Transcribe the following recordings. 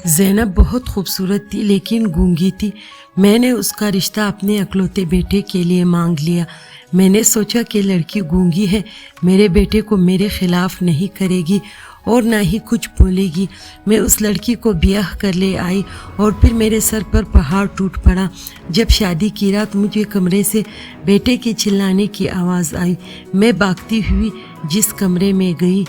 زینب بہت خوبصورت تھی لیکن گونگی تھی۔ میں نے اس کا رشتہ اپنے اکلوتے بیٹے کے لیے مانگ لیا۔ میں نے سوچا کہ لڑکی گونگی ہے، میرے بیٹے کو میرے خلاف نہیں کرے گی اور نہ ہی کچھ بولے گی۔ میں اس لڑکی کو بیاہ کر لے آئی اور پھر میرے سر پر پہاڑ ٹوٹ پڑا۔ جب شادی کی رات مجھے کمرے سے بیٹے کے چلانے کی آواز آئی۔ میں بھاگتی ہوئی جس کمرے میں گئی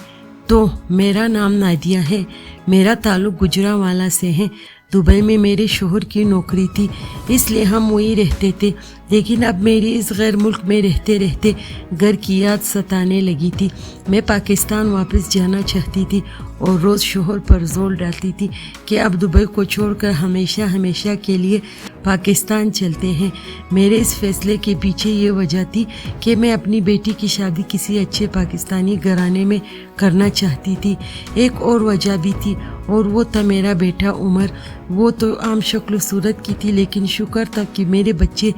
تو میرا نام نادیہ ہے، میرا تعلق گجرانوالہ سے ہے۔ دبئی میں میرے شوہر کی نوکری تھی، اس لیے ہم وہیں رہتے تھے، لیکن اب میری اس غیر ملک میں رہتے رہتے گھر کی یاد ستانے لگی تھی۔ میں پاکستان واپس جانا چاہتی تھی اور روز شوہر پر زور ڈالتی تھی کہ اب دبئی کو چھوڑ کر ہمیشہ ہمیشہ کے لیے پاکستان چلتے ہیں۔ میرے اس فیصلے کے پیچھے یہ وجہ تھی کہ میں اپنی بیٹی کی شادی کسی اچھے پاکستانی گھرانے میں کرنا چاہتی تھی۔ ایک اور وجہ بھی تھی اور وہ تھا میرا بیٹا عمر۔ وہ تو عام شکل و صورت کی تھی، لیکن شکر تھا کہ میرے بچے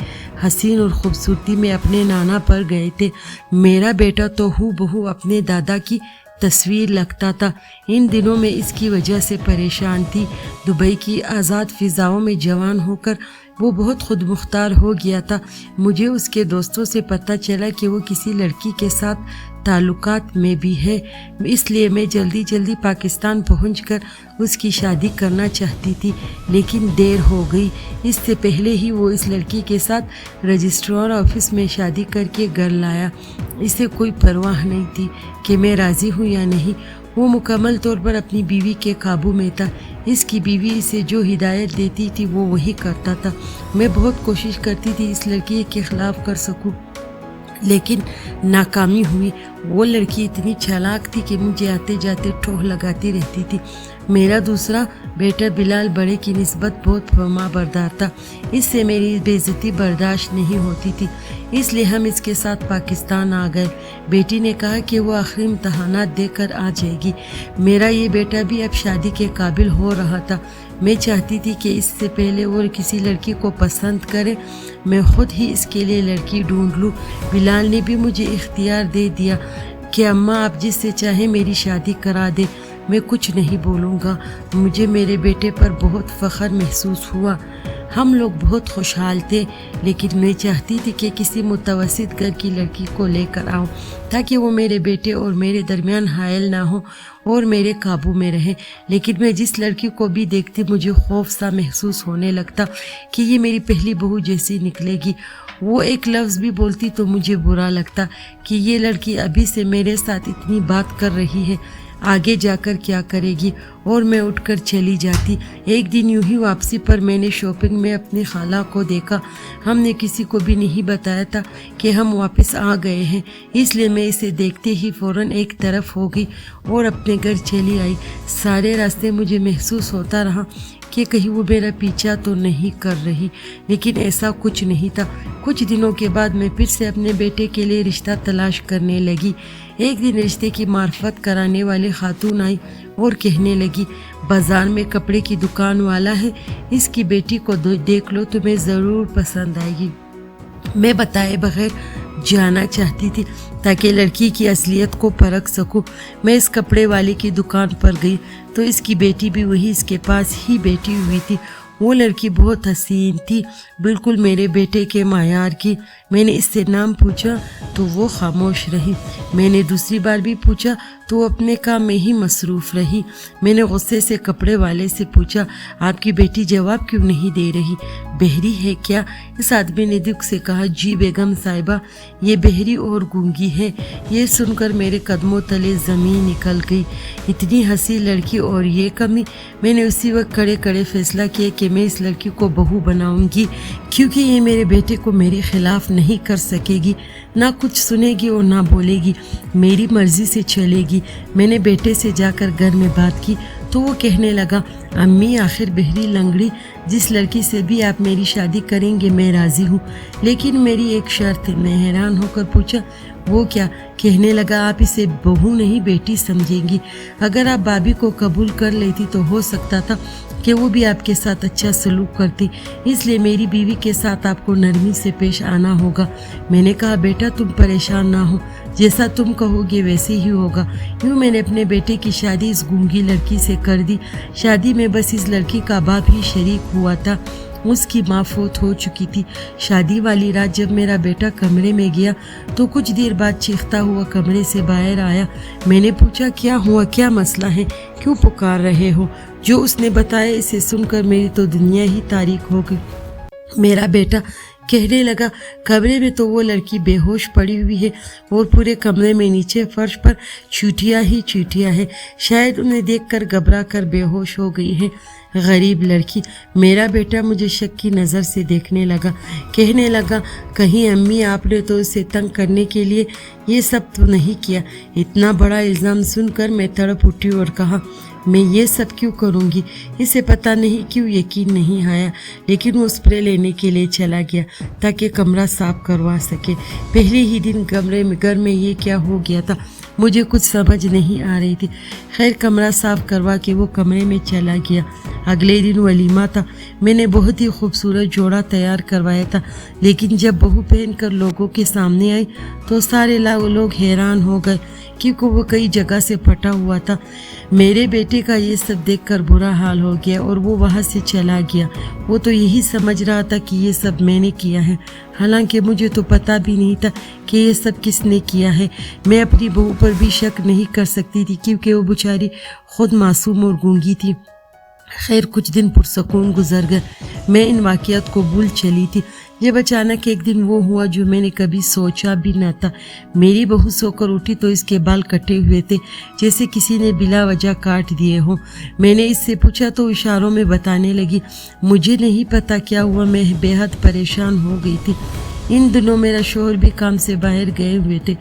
حسین اور خوبصورتی میں اپنے نانا پر گئے تھے۔ میرا بیٹا تو ہو بہو اپنے دادا کی تصویر لگتا تھا۔ ان دنوں میں اس کی وجہ سے پریشان تھی۔ دبئی کی آزاد فضاؤں میں جوان ہو کر وہ بہت خود مختار ہو گیا تھا۔ مجھے اس کے دوستوں سے پتہ چلا کہ وہ کسی لڑکی کے ساتھ تعلقات میں بھی ہے، اس لیے میں جلدی پاکستان پہنچ کر اس کی شادی کرنا چاہتی تھی، لیکن دیر ہو گئی۔ اس سے پہلے ہی وہ اس لڑکی کے ساتھ رجسٹرار آفس میں شادی کر کے گھر لایا۔ اسے کوئی پرواہ نہیں تھی کہ میں راضی ہوں یا نہیں۔ وہ مکمل طور پر اپنی بیوی کے قابو میں تھا۔ اس کی بیوی اسے جو ہدایت دیتی تھی وہ وہی کرتا تھا۔ میں بہت کوشش کرتی تھی اس لڑکی کے خلاف کر سکوں، لیکن ناکامی ہوئی۔ وہ لڑکی اتنی چالاک تھی کہ مجھے آتے جاتے ٹوہ لگاتی رہتی تھی۔ میرا دوسرا بیٹا بلال بڑے کی نسبت بہت فرما بردار تھا، اس سے میری بے عزتی برداشت نہیں ہوتی تھی، اس لیے ہم اس کے ساتھ پاکستان آ گئے۔ بیٹی نے کہا کہ وہ آخری امتحانات دے کر آ جائے گی۔ میرا یہ بیٹا بھی اب شادی کے قابل ہو رہا تھا۔ میں چاہتی تھی کہ اس سے پہلے وہ کسی لڑکی کو پسند کرے میں خود ہی اس کے لیے لڑکی ڈھونڈ لوں۔ بلال نے بھی مجھے اختیار دے دیا کہ اماں آپ جس سے چاہیں میری شادی کرا دے، میں کچھ نہیں بولوں گا۔ مجھے میرے بیٹے پر بہت فخر محسوس ہوا۔ ہم لوگ بہت خوشحال تھے، لیکن میں چاہتی تھی کہ کسی متوسط گھر کی لڑکی کو لے کر آؤں تاکہ وہ میرے بیٹے اور میرے درمیان حائل نہ ہو اور میرے قابو میں رہے۔ لیکن میں جس لڑکی کو بھی دیکھتی مجھے خوف سا محسوس ہونے لگتا کہ یہ میری پہلی بہو جیسی نکلے گی۔ وہ ایک لفظ بھی بولتی تو مجھے برا لگتا کہ یہ لڑکی ابھی سے میرے ساتھ اتنی بات کر رہی ہے، آگے جا کر کیا کرے گی، اور میں اٹھ کر چلی جاتی۔ ایک دن یوں ہی واپسی پر میں نے شاپنگ میں اپنی خالہ کو دیکھا۔ ہم نے کسی کو بھی نہیں بتایا تھا کہ ہم واپس آ گئے ہیں، اس لیے میں اسے دیکھتے ہی فوراً ایک طرف ہو گئی اور اپنے گھر چلی آئی۔ سارے راستے مجھے محسوس ہوتا رہا کہ کہیں وہ میرا پیچھا تو نہیں کر رہی، لیکن ایسا کچھ نہیں تھا۔ کچھ دنوں کے بعد میں پھر سے اپنے بیٹے کے لیے رشتہ تلاش کرنے لگی۔ ایک دن رشتے کی معرفت کرانے والی خاتون آئی اور کہنے لگی، بازار میں کپڑے کی دکان والا ہے، اس کی بیٹی کو دیکھ لو، تمہیں ضرور پسند آئے گی۔ میں بتائے بغیر جانا چاہتی تھی تاکہ لڑکی کی اصلیت کو پرکھ سکوں۔ میں اس کپڑے والے کی دکان پر گئی تو اس کی بیٹی بھی وہی اس کے پاس ہی بیٹھی ہوئی تھی۔ وہ لڑکی بہت حسین تھی، بالکل میرے بیٹے کے معیار کی۔ میں نے اس سے نام پوچھا تو وہ خاموش رہی۔ میں نے دوسری بار بھی پوچھا تو وہ اپنے کام میں ہی مصروف رہی۔ میں نے غصے سے کپڑے والے سے پوچھا، آپ کی بیٹی جواب کیوں نہیں دے رہی؟ بہری ہے کیا؟ اس آدمی نے دکھ سے کہا، جی بیگم صاحبہ، یہ بہری اور گونگی ہے۔ یہ سن کر میرے قدموں تلے زمین نکل گئی۔ اتنی ہنسی لڑکی اور یہ کمی! میں نے اسی وقت کڑے فیصلہ کیا کہ میں اس لڑکی کو بہو بناؤں گی، کیونکہ یہ میرے بیٹے کو میرے خلاف نہیں کر سکے گی، نہ کچھ سنے گی اور نہ بولے گی، میری مرضی سے چلے گی۔ میں نے بیٹے سے جا کر گھر میں بات کی تو وہ کہنے لگا، امی آخر بہری لنگڑی جس لڑکی سے بھی آپ میری شادی کریں گے میں راضی ہوں، لیکن میری ایک شرط ہے۔ میں حیران ہو کر پوچھا، وہ کیا؟ کہنے لگا، آپ اسے بہو نہیں بیٹی سمجھیں گی۔ اگر آپ بھابھی کو قبول کر لیتی تو ہو سکتا تھا کہ وہ بھی آپ کے ساتھ اچھا سلوک کرتی، اس لیے میری بیوی کے ساتھ آپ کو نرمی سے پیش آنا ہوگا۔ میں نے کہا، بیٹا تم پریشان نہ ہو، जैसा तुम कहोगे वैसे ही होगा। यूँ मैंने अपने बेटे की शादी इस गूंगी लड़की से कर दी। शादी में बस इस लड़की का बाप ही शरीक हुआ था, उसकी माँ फौत हो चुकी थी। शादी वाली रात जब मेरा बेटा कमरे में गया तो कुछ देर बाद चीखता हुआ कमरे से बाहर आया। मैंने पूछा क्या हुआ, क्या मसला है, क्यों पुकार रहे हो? जो उसने बताया इसे सुनकर मेरी तो दुनिया ही तारीक हो गई। मेरा बेटा कहने लगा कमरे में तो वो लड़की बेहोश पड़ी हुई है और पूरे कमरे में नीचे फर्श पर चींटियाँ ही चींटियाँ हैं। शायद उन्हें देखकर घबरा कर बेहोश हो गई है। गरीब लड़की। मेरा बेटा मुझे शक की नज़र से देखने लगा, कहने लगा कहीं अम्मी आपने तो उसे तंग करने के लिए ये सब तो नहीं किया? इतना बड़ा इल्ज़ाम सुनकर मैं तड़प उठी और कहा मैं ये सब क्यों करूँगी? इसे पता नहीं क्यों यकीन नहीं आया, लेकिन वो स्प्रे लेने के लिए चला गया ताकि कमरा साफ करवा सके। पहले ही दिन घर में ये क्या हो गया था, मुझे कुछ समझ नहीं आ रही थी। खैर कमरा साफ करवा के वो कमरे में चला गया। अगले दिन वलीमा था। मैंने बहुत ही खूबसूरत जोड़ा तैयार करवाया था, लेकिन जब बहू पहनकर लोगों के सामने आई तो सारे लोग हैरान हो गए क्योंकि वो कई जगह से फटा हुआ था। मेरे बेटे का ये सब देखकर बुरा हाल हो गया और वो वहाँ से चला गया। वो तो यही समझ रहा था कि ये सब मैंने किया है, हालांकि मुझे तो पता भी नहीं था कि ये सब किसने किया है। मैं अपनी बहू पर भी शक नहीं कर सकती थी क्योंकि वो बेचारी खुद मासूम और गूंगी थी। खैर कुछ दिन पुरसकून गुजर गए। मैं इन वाक़यात को भूल चली थी जब अचानक एक दिन वो हुआ जो मैंने कभी सोचा भी न था। मेरी बहू सोकर उठी तो इसके बाल कटे हुए थे, जैसे किसी ने बिला वजह काट दिए हों। मैंने इससे पूछा तो इशारों में बताने लगी। मुझे नहीं पता क्या हुआ, मैं बेहद परेशान हो गई थी। इन दिनों मेरा शोहर भी काम से बाहर गए हुए थे,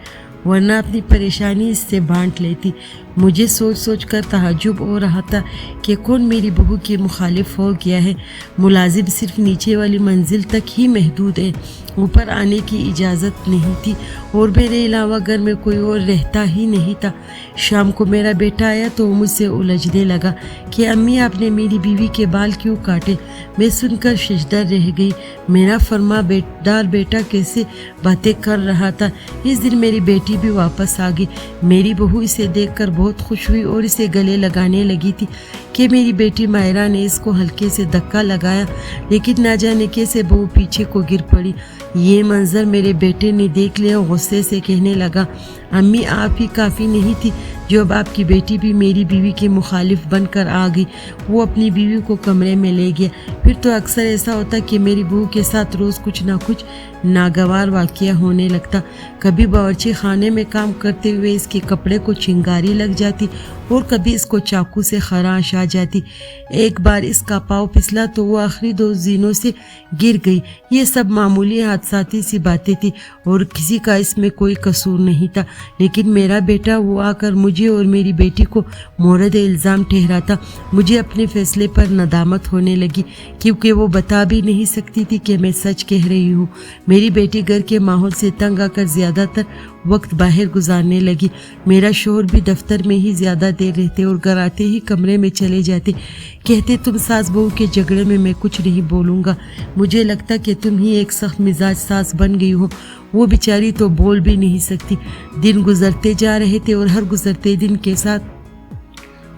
वरना अपनी परेशानी इससे बांट लेती। मुझे सोच सोच कर तहज्जुब हो रहा था कि कौन मेरी बहू के मुखालिफ हो गया है। मुलाजिम सिर्फ नीचे वाली मंजिल तक ही महदूद है, ऊपर आने की इजाज़त नहीं थी और मेरे अलावा घर में कोई और रहता ही नहीं था। शाम को मेरा बेटा आया तो मुझसे उलझने लगा कि अम्मी आपने मेरी बीवी के बाल क्यों काटे? मैं सुनकर शजदा रह गई। मेरा फरमाबरदार बेटा कैसे बातें कर रहा था। इस दिन मेरी बेटी भी वापस आ गई। मेरी बहू इसे देखकर बहुत खुश हुई और इसे गले लगाने लगी थी कि मेरी बेटी मायरा ने इसको हल्के से धक्का लगाया, लेकिन ना जाने कैसे बहू पीछे को गिर पड़ी। ये मंजर मेरे बेटे ने देख लिया और गुस्से से कहने लगा अम्मी आप ही काफ़ी नहीं थी जो अब आपकी बेटी भी मेरी बीवी के मुखालिफ बनकर आ गई। वो अपनी बीवी को कमरे में ले गया। फिर तो अक्सर ऐसा होता कि मेरी बहू के साथ रोज़ कुछ ना कुछ नागवार वाक़या होने लगता। कभी बावर्ची खाने में काम करते हुए इसके कपड़े को चिंगारी लग जाती और कभी इसको चाकू से खराश आ जाती। एक बार इसका पाँव फिसला तो वो आखिरी 2 जीनों से गिर गई। ये सब मामूली हादसाती सी बातें थी और किसी का इसमें कोई कसूर नहीं था, लेकिन मेरा बेटा वो आकर मुझे और मेरी बेटी को मोरद इल्ज़ाम ठहराता। मुझे अपने फैसले पर नदामत होने लगी क्योंकि वो बता भी नहीं सकती थी कि मैं सच कह रही हूँ। मेरी बेटी घर के माहौल से तंग आकर ज़्यादातर वक्त बाहर गुजारने लगी। मेरा शोहर भी दफ्तर में ही ज़्यादा देर रहते और घर आते ही कमरे में चले जाते। कहते तुम सास बहू के झगड़े में मैं कुछ नहीं बोलूँगा, मुझे लगता कि तुम ही एक सख्त मिजाज सास बन गई हो। वो बेचारी तो बोल भी नहीं सकती। दिन गुजरते जा रहे थे और हर गुजरते दिन के साथ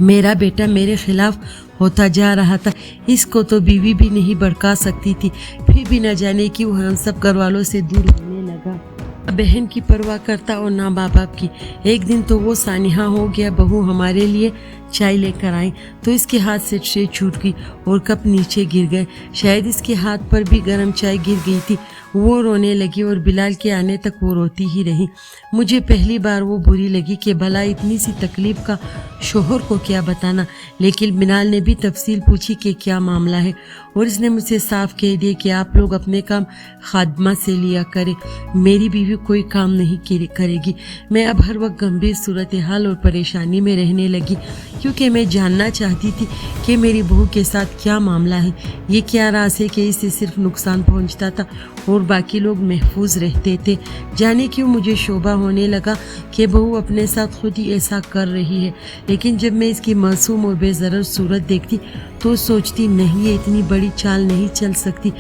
मेरा बेटा मेरे खिलाफ होता जा रहा था। इसको तो बीवी भी नहीं भड़का सकती थी, फिर भी न जाने क्यों हम सब घर वालों से दूर रहने लगा। बहन की परवाह करता और ना माँ बाप की। एक दिन तो वो सानिहा हो गया। बहू हमारे लिए चाय लेकर आई तो इसके हाथ से ट्रे छूट गई और कप नीचे गिर गए। शायद इसके हाथ पर भी गर्म चाय गिर गई थी। वो रोने लगी और बिलाल के आने तक वो रोती ही रही। मुझे पहली बार वो बुरी लगी कि भला इतनी सी तकलीफ का शोहर को क्या बताना, लेकिन बिलाल ने भी तफसील पूछी कि क्या मामला है और इसने मुझसे साफ कह दिया कि आप लोग अपने काम खादमा से लिया करें, मेरी बीवी कोई काम नहीं करेगी। मैं अब हर वक्त गंभीर सूरत हाल और परेशानी में रहने लगी क्योंकि मैं जानना चाहती थी कि मेरी बहू के साथ क्या मामला है। ये क्या राज है कि इसे सिर्फ नुकसान पहुंचता था और बाकी लोग महफूज रहते थे। जाने क्यों मुझे शोभा होने लगा कि बहू अपने साथ खुद ही ऐसा कर रही है, लेकिन जब मैं इसकी मासूम और बेज़रर सूरत देखती तो सोचती नहीं, ये इतनी बड़ी चाल नहीं चल सकती।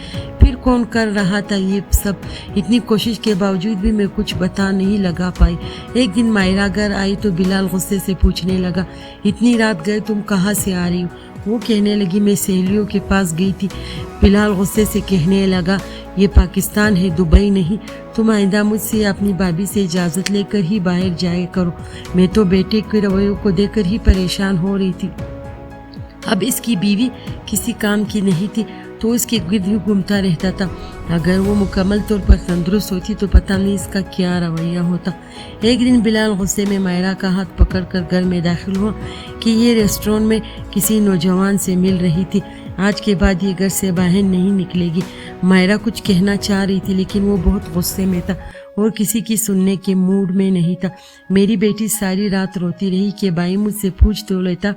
फिर कौन कर रहा था ये सब? इतनी कोशिश के बावजूद भी मैं कुछ बता नहीं लगा पाई। एक दिन मायरा घर आई तो बिलाल गुस्से से पूछने लगा, इतनी रात गए तुम कहाँ से आ रही हो? वो कहने लगी, मैं सहेलियों के पास गई थी। बिलाल गुस्से से कहने लगा, ये पाकिस्तान है, दुबई नहीं। तुम आइंदा मुझसे अपनी भाभी से इजाज़त लेकर ही बाहर जाया करो। मैं तो बेटे के रवैयों को देखकर ही परेशान हो रही थी। अब इसकी बीवी किसी काम की नहीं थी तो इसके गिर्द ही घूमता रहता था। अगर वो मुकम्मल तौर पर तंदुरुस्त होती तो पता नहीं इसका क्या रवैया होता। एक दिन बिलाल गुस्से में मायरा का हाथ पकड़कर घर में दाखिल हुआ कि ये रेस्टोरेंट में किसी नौजवान से मिल रही थी। आज के बाद ये घर से बाहर नहीं निकलेगी। मायरा कुछ कहना चाह रही थी लेकिन वो बहुत गुस्से में था और किसी की सुनने के मूड में नहीं था। मेरी बेटी सारी रात रोती रही कि भाई मुझसे पूछ तो लेता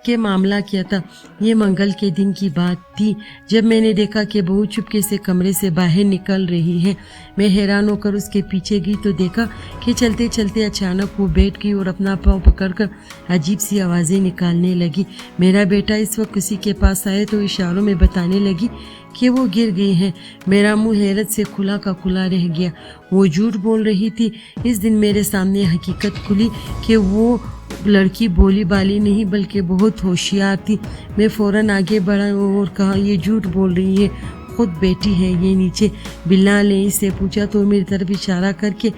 कि मामला क्या था। ये मंगल के दिन की बात थी जब मैंने देखा कि बहू चुपके से कमरे से बाहर निकल रही है। मैं हैरान होकर उसके पीछे गई तो देखा कि चलते चलते अचानक वो बैठ गई और अपना पाँव पकड़कर अजीब सी आवाज़ें निकालने लगी। मेरा बेटा इस वक्त किसी के पास आए तो इशारों में बताने लगी कि वो गिर गई है। मेरा मुंह हैरत से खुला का खुला रह गया। वो झूठ बोल रही थी। इस दिन मेरे सामने हकीकत खुली कि वो लड़की भोली भाली नहीं बल्कि बहुत होशियार थी। मैं फौरन आगे बढ़ा और कहा, ये झूठ बोल रही है, खुद बेटी है ये नीचे। बिलाल ने इससे पूछा तो मेरी तरफ इशारा करके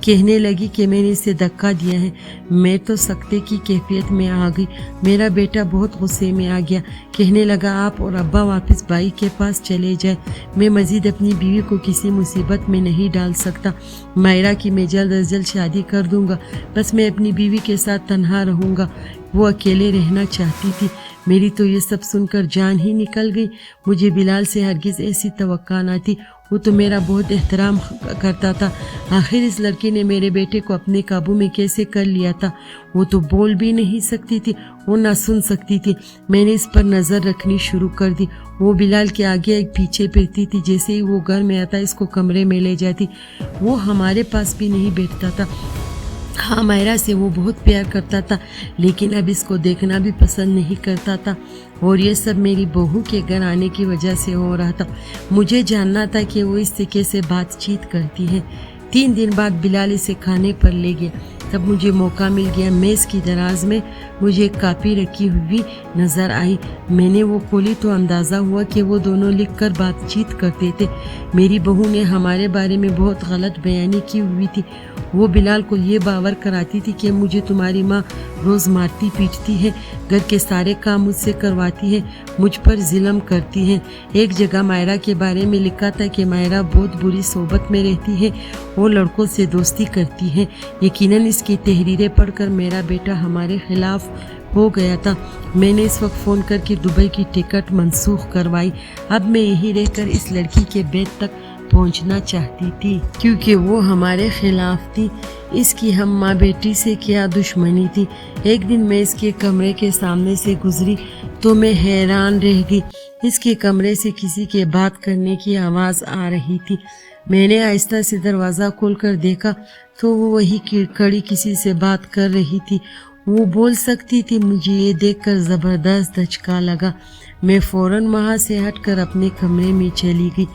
कहने लगी कि मैंने इसे धक्का दिया है। मैं तो सख्ते की कैफियत में आ गई। मेरा बेटा बहुत गुस्से में आ गया। कहने लगा, आप और अब्बा वापस भाई के पास चले जाए। मैं मजीद अपनी बीवी को किसी मुसीबत में नहीं डाल सकता। मायरा की मैं जल्द अज जल्द शादी कर दूंगा। बस मैं अपनी बीवी के साथ तन्हा रहूंगा। वो अकेले रहना चाहती थी। मेरी तो ये सब सुनकर जान ही निकल गई। मुझे बिलाल से हरगिज़ ऐसी तवक्का न थी। वो तो मेरा बहुत एहतराम करता था। आखिर इस लड़के ने मेरे बेटे को अपने काबू में कैसे कर लिया था? वो तो बोल भी नहीं सकती थी, वो ना सुन सकती थी। मैंने इस पर नज़र रखनी शुरू कर दी। वो बिलाल के आगे एक पीछे फिरती थी। जैसे ही वो घर में आता इसको कमरे में ले जाती। वो हमारे पास भी नहीं बैठता था। हाँ, मायरा से वो बहुत प्यार करता था लेकिन अब इसको देखना भी पसंद नहीं करता था और ये सब मेरी बहू के घर आने की वजह से हो रहा था। मुझे जानना था कि वो इस तरीके से बातचीत करती है। 3 दिन बाद बिलाल इसे खाने पर ले गया। तब मुझे मौका मिल गया। मेज़ की दराज में मुझे एक कापी रखी हुई नज़र आई। मैंने वो खोली तो अंदाज़ा हुआ कि वो दोनों लिखकर बातचीत करते थे। मेरी बहू ने हमारे बारे में बहुत गलत बयानी की हुई थी। वो बिलाल को ये बावर कराती थी कि मुझे तुम्हारी माँ रोज़ मारती पीटती है, घर के सारे काम मुझसे करवाती है, मुझ पर जुल्म करती है। एक जगह मायरा के बारे में लिखा था कि मायरा बहुत बुरी सोबत में रहती है और लड़कों से दोस्ती करती है। यकीनन इसकी तहरीरें पढ़कर मेरा बेटा हमारे खिलाफ हो गया था। मैंने इस वक्त फ़ोन करके दुबई की टिकट मनसूख करवाई। अब मैं यहीं रहकर इस लड़की के बेट तक पहुंचना चाहती थी क्योंकि वो हमारे खिलाफ थी। इसकी हम माँ बेटी से क्या दुश्मनी थी। एक दिन मैं इसके कमरे के सामने से गुजरी तो मैं हैरान रह गई। इसके कमरे से किसी के बात करने की आवाज़ आ रही थी। मैंने आहिस्ता से दरवाज़ा खोलकर देखा तो वो वही खड़ी किसी से बात कर रही थी। वो बोल सकती थी। मुझे ये देखकर ज़बरदस्त धचका लगा। मैं फ़ौरन वहाँ से हटकर अपने कमरे में चली गई।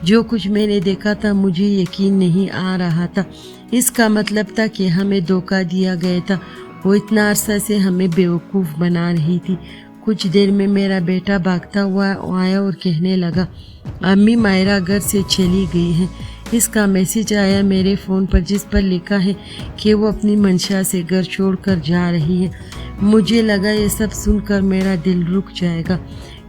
जो कुछ मैंने देखा था मुझे यकीन नहीं आ रहा था। इसका मतलब था कि हमें धोखा दिया गया था। वो इतना अरसा से हमें बेवकूफ़ बना रही थी। कुछ देर में मेरा बेटा भागता हुआ आया और कहने लगा, अम्मी मायरा घर से चली गई है। इसका मैसेज आया मेरे फ़ोन पर जिस पर लिखा है कि वो अपनी मंशा से घर छोड़कर जा रही है। मुझे लगा ये सब सुनकर मेरा दिल रुक जाएगा।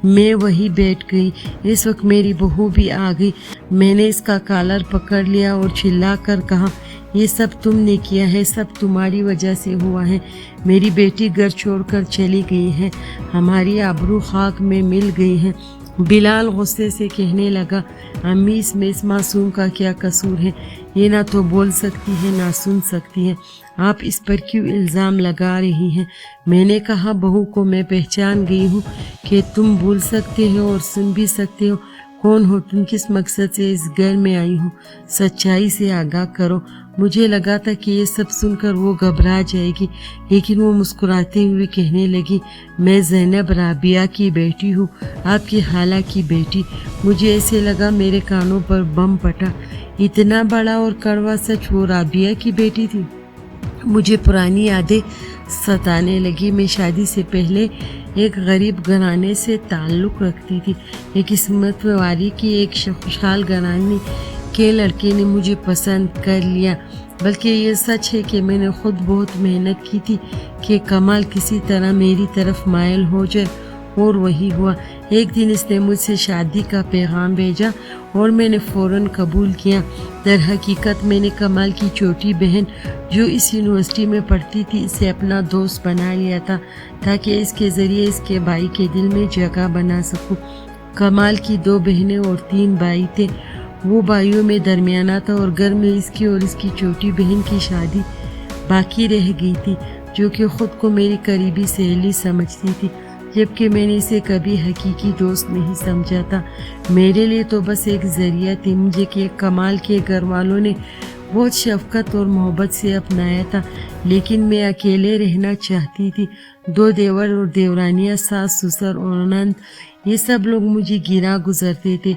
मैं वहीं बैठ गई। इस वक्त मेरी बहू भी आ गई। मैंने इसका कॉलर पकड़ लिया और चिल्लाकर कहा, ये सब तुमने किया है, सब तुम्हारी वजह से हुआ है। मेरी बेटी घर छोड़कर चली गई है, हमारी आबरू खाक में मिल गई है। बिलाल गुस्से से कहने लगा, अम्मी इसमें इस मासूम का क्या कसूर है? ये ना तो बोल सकती है ना सुन सकती है। आप इस पर क्यों इल्ज़ाम लगा रही हैं? मैंने कहा, बहू को मैं पहचान गई हूँ कि तुम बोल सकते हो और सुन भी सकते हो। कौन हो तुम? किस मकसद से इस घर में आई हो? सच्चाई से आगाह करो। مجھے لگا تھا کہ یہ سب سن کر وہ گھبرا جائے گی، لیکن وہ مسکراتے ہوئے کہنے لگی، میں زینب رابعہ کی بیٹی ہوں، آپ کی خالہ کی بیٹی۔ مجھے ایسے لگا میرے کانوں پر بم پھٹا۔ اتنا بڑا اور کڑوا سچ وہ رابعہ کی بیٹی تھی؟ مجھے پرانی یادیں ستانے لگی۔ میں شادی سے پہلے ایک غریب گھرانے سے تعلق رکھتی تھی۔ ایک قسمت واری کی ایک خوشحال گھرانے کے لڑکے نے مجھے پسند کر لیا۔ بلکہ یہ سچ ہے کہ میں نے خود بہت محنت کی تھی کہ کمال کسی طرح میری طرف مائل ہو جائے، اور وہی ہوا۔ ایک دن اس نے مجھ سے شادی کا پیغام بھیجا اور میں نے فوراً قبول کیا۔ در حقیقت میں نے کمال کی چھوٹی بہن جو اس یونیورسٹی میں پڑھتی تھی اسے اپنا دوست بنا لیا تھا تاکہ اس کے ذریعے اس کے بھائی کے دل میں جگہ بنا سکوں۔ کمال کی 2 بہنیں اور 3 بھائی تھے۔ وہ بھائیوں میں درمیانہ تھا اور گھر میں اس کی اور اس کی چھوٹی بہن کی شادی باقی رہ گئی تھی، جو کہ خود کو میری قریبی سہیلی سمجھتی تھی، جبکہ میں نے اسے کبھی حقیقی دوست نہیں سمجھا تھا۔ میرے لیے تو بس ایک ذریعہ تھی۔ مجھے کہ کمال کے گھر والوں نے بہت شفقت اور محبت سے اپنایا تھا، لیکن میں اکیلے رہنا چاہتی تھی۔ 2 دیور اور دیورانیاں، ساس سسر اور نند، یہ سب لوگ مجھے گرا گزرتے تھے۔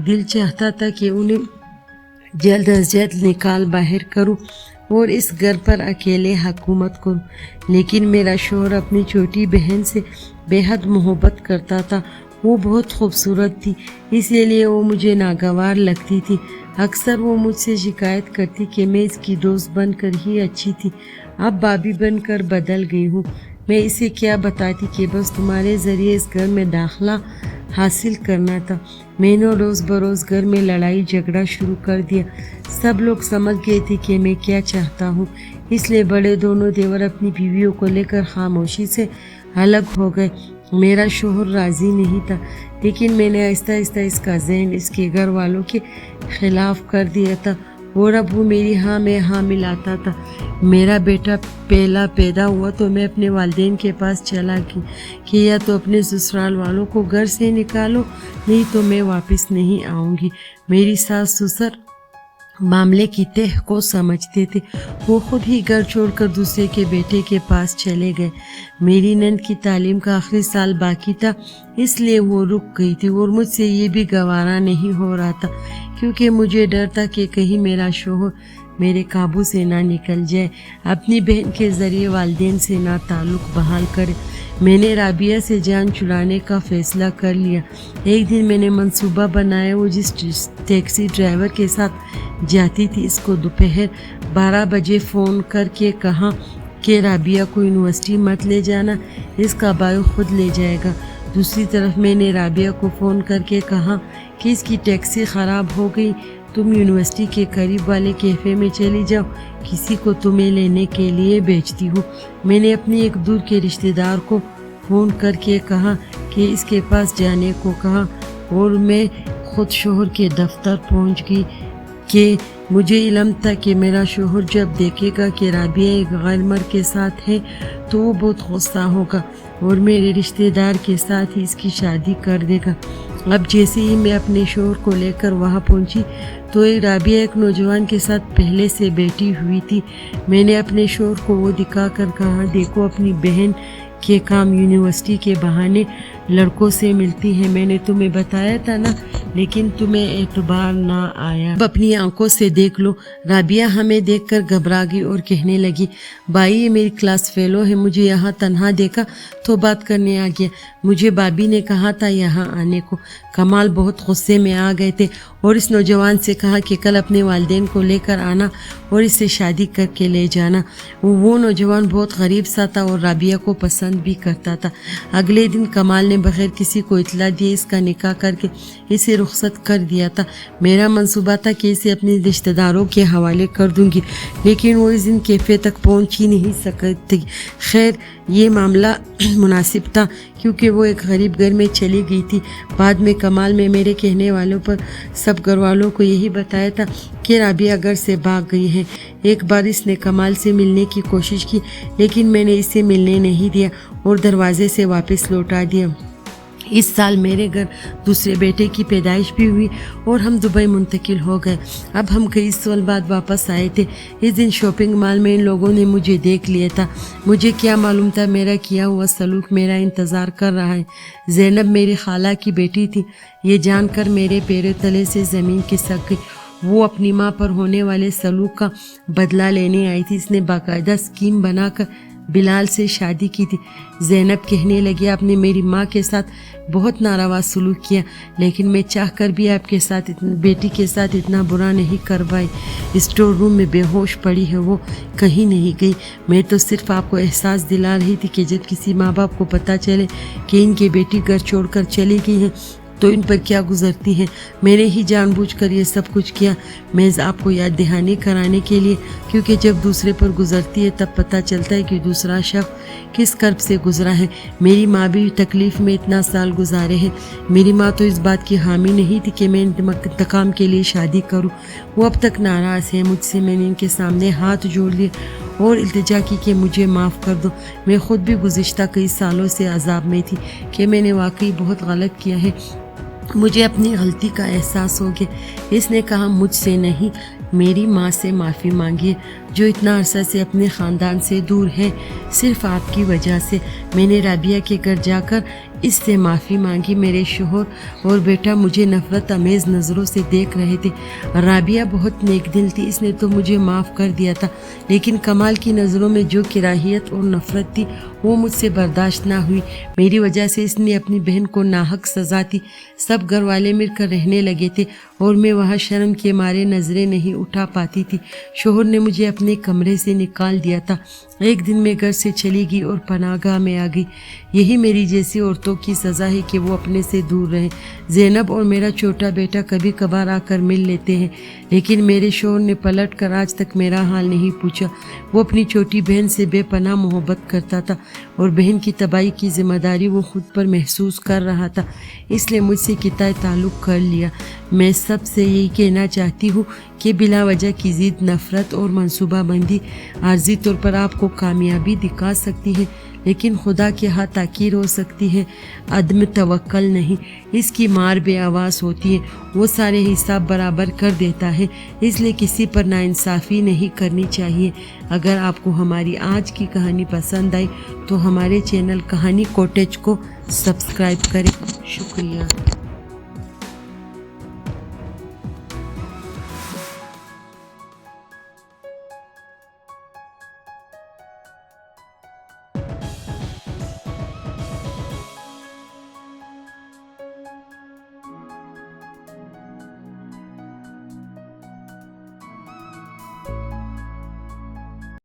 دل چاہتا تھا کہ انہیں جلد از جلد نکال باہر کروں اور اس گھر پر اکیلے حکومت کروں، لیکن میرا شوہر اپنی چھوٹی بہن سے بے حد محبت کرتا تھا۔ وہ بہت خوبصورت تھی، اس لیے وہ مجھے ناگوار لگتی تھی۔ اکثر وہ مجھ سے شکایت کرتی کہ میں اس کی دوست بن کر ہی اچھی تھی، اب بابی بن کر بدل گئی ہوں۔ میں اسے کیا بتاتی کہ بس تمہارے ذریعے اس گھر میں داخلہ حاصل کرنا تھا۔ میں نے روز بروز گھر میں لڑائی جھگڑا شروع کر دیا۔ سب لوگ سمجھ گئے تھے کہ میں کیا چاہتا ہوں، اس لیے بڑے دونوں دیور اپنی بیویوں کو لے کر خاموشی سے الگ ہو گئے۔ میرا شوہر راضی نہیں تھا، لیکن میں نے آہستہ آہستہ اس کا ذہن اس کے گھر والوں کے خلاف کر دیا تھا، اور اب وہ میری ہاں میں ہاں ملاتا تھا۔ میرا بیٹا پہلا پیدا ہوا تو میں اپنے والدین کے پاس چلا گئی کہ یا تو اپنے سسرال والوں کو گھر سے نکالو، نہیں تو میں واپس نہیں آؤں گی۔ میری ساس سسر معاملے کی تہ کو سمجھتے تھے، وہ خود ہی گھر چھوڑ کر دوسرے کے بیٹے کے پاس چلے گئے۔ میری نند کی تعلیم کا آخری سال باقی تھا، اس لیے وہ رک گئی تھی، اور مجھ سے یہ بھی گوارا نہیں ہو رہا تھا، کیونکہ مجھے ڈر تھا کہ کہیں میرا شوہر میرے قابو سے نہ نکل جائے، اپنی بہن کے ذریعے والدین سے نہ تعلق بحال کرے۔ میں نے رابعہ سے جان چھڑانے کا فیصلہ کر لیا۔ ایک دن میں نے منصوبہ بنایا، وہ جس ٹیکسی ڈرائیور کے ساتھ جاتی تھی اس کو دوپہر 12 بجے فون کر کے کہا کہ رابعہ کو یونیورسٹی مت لے جانا، اس کا بھائی خود لے جائے گا۔ دوسری طرف میں نے رابعہ کو فون کر کے کہا کہ اس کی ٹیکسی خراب ہو گئی، تم یونیورسٹی کے قریب والے کیفے میں چلی جاؤ، کسی کو تمہیں لینے کے لیے بھیجتی ہوں۔ میں نے اپنی ایک دور کے رشتہ دار کو فون کر کے کہا کہ اس کے پاس جانے کو کہا، اور میں خود شوہر کے دفتر پہنچ گئی کہ مجھے علم تھا کہ میرا شوہر جب دیکھے گا کہ رابعہ ایک غیر مرد کے ساتھ ہے تو وہ بہت غصہ ہوگا اور میرے رشتہ دار کے ساتھ ہی اس کی شادی کر دے گا۔ اب جیسے ہی میں اپنے شوہر کو لے کر وہاں پہنچی تو رابعہ ایک نوجوان کے ساتھ پہلے سے بیٹھی ہوئی تھی۔ میں نے اپنے شوہر کو وہ دکھا کر کہا، دیکھو اپنی بہن کے کام یونیورسٹی کے بہانے لڑکوں سے ملتی ہیں، میں نے تمہیں بتایا تھا نا، لیکن تمہیں اعتبار نہ آیا، اب اپنی آنکھوں سے دیکھ لو۔ رابعہ ہمیں دیکھ کر گھبرا گئی اور کہنے لگی، بھائی یہ میری کلاس فیلو ہے، مجھے یہاں تنہا دیکھا تو بات کرنے آ گیا، مجھے بابی نے کہا تھا یہاں آنے کو۔ کمال بہت غصے میں آ گئے تھے اور اس نوجوان سے کہا کہ کل اپنے والدین کو لے کر آنا اور اس سے شادی کر کے لے جانا۔ وہ نوجوان بہت غریب سا تھا اور رابعہ کو پسند بھی کرتا تھا۔ اگلے دن کمال نے بغیر کسی کو اطلاع دیے اس کا نکاح کر کے اسے رخصت کر دیا تھا۔ میرا منصوبہ تھا کہ اسے اپنے رشتہ داروں کے حوالے کر دوں گی، لیکن وہ اس دن کیفے تک پہنچ ہی نہیں سکتی۔ خیر یہ معاملہ مناسب تھا کیونکہ وہ ایک غریب گھر میں چلی گئی تھی۔ بعد میں کمال میں میرے کہنے والوں پر سب گھر والوں کو یہی بتایا تھا کہ رابعہ گھر سے بھاگ گئی ہے۔ ایک بار اس نے کمال سے ملنے کی کوشش کی، لیکن میں نے اسے ملنے نہیں دیا اور دروازے سے واپس لوٹا دیا۔ इस साल मेरे घर दूसरे बेटे की पैदाइश भी हुई और हम दुबई मुंतकिल हो गए। अब हम कई साल बाद वापस आए थे। इस दिन शॉपिंग मॉल में इन लोगों ने मुझे देख लिया था। मुझे क्या मालूम था मेरा किया हुआ सलूक मेरा इंतज़ार कर रहा है। ज़ैनब मेरी खाला की बेटी थी। ये जानकर मेरे पैरों तले से ज़मीन खिसक गई। वो अपनी माँ पर होने वाले सलूक का बदला लेने आई थी। इसने बाकायदा स्कीम बनाकर बिलाल से शादी की थी। ज़ैनब कहने लगी आपने मेरी माँ के साथ बहुत नारवा सलूक किया, लेकिन मैं चाहकर भी आपके साथ बेटी के साथ इतना बुरा नहीं कर पाई। स्टोर रूम में बेहोश पड़ी है, वो कहीं नहीं गई। मैं तो सिर्फ आपको एहसास दिला रही थी कि जब किसी माँ बाप को पता चले कि इनकी बेटी घर छोड़कर चली गई है तो इन पर क्या गुजरती है। मैंने ही जानबूझकर ये सब कुछ किया, महज आपको याद दहानी कराने के लिए, क्योंकि जब दूसरे पर गुजरती है तब पता चलता है कि दूसरा शख्स किस कर्ब से गुजरा है। मेरी माँ भी तकलीफ़ में इतना साल गुजारे हैं। मेरी माँ तो इस बात की हामी नहीं थी कि मैं इंतकाम के लिए शादी करूँ। वो अब तक नाराज़ है मुझसे। मैंने इनके सामने हाथ जोड़ लिए और इल्तिजा की कि मुझे माफ़ कर दो। मैं ख़ुद भी गुज़िश्ता कई सालों से अज़ाब में थी कि मैंने वाकई बहुत गलत किया है। मुझे अपनी गलती का एहसास हो गया। इसने कहा मुझसे नहीं, मेरी माँ से माफ़ी मांगिए जो इतना अरसा से अपने ख़ानदान से दूर है। सिर्फ आपकी वजह से मैंने राबिया के घर जाकर इससे माफ़ी मांगी। मेरे शोहर और बेटा मुझे नफ़रत अमेज़ नज़रों से देख रहे थे। राबिया बहुत नेक दिल थी, इसने तो मुझे माफ़ कर दिया था, लेकिन कमाल की नज़रों में जो किराहियत और नफ़रत थी वो मुझसे बर्दाश्त ना हुई। मेरी वजह से इसने अपनी बहन को नाहक सज़ा दी। सब घर वाले मिलकर रहने लगे थे और मैं वहाँ शर्म के मारे नज़रें नहीं उठा पाती थी। शोहर ने मुझे अपने कमरे से निकाल दिया था। एक दिन मैं घर से चली गई और पनाहगाह में आ गई। यही मेरी जैसी औरतों की सज़ा है कि वो अपने से दूर रहें। ज़ैनब और मेरा छोटा बेटा कभी कभार आकर मिल लेते हैं, लेकिन मेरे शोहर ने पलट कर आज तक मेरा हाल नहीं पूछा। वो अपनी छोटी बहन से बेपनाह मोहब्बत करता था और बहन की तबाही की जिम्मेदारी वो खुद पर महसूस कर रहा था, इसलिए मुझसे किताए ताल्लुक़ कर लिया। मैं सबसे यही कहना चाहती हूँ कि बिला वजह की ज़िद, नफ़रत और मनसूबाबंदी आर्जी तौर पर आपको कामयाबी दिखा सकती है, लेकिन खुदा के हाथ ताकीर हो सकती है, अदम तवक्कल नहीं। इसकी मार बेआवाज़ होती है, वो सारे हिसाब बराबर कर देता है, इसलिए किसी पर नाइंसाफ़ी नहीं करनी चाहिए। अगर आपको हमारी आज की कहानी पसंद आई तो हमारे चैनल कहानी कॉटेज को सब्सक्राइब करें। शुक्रिया।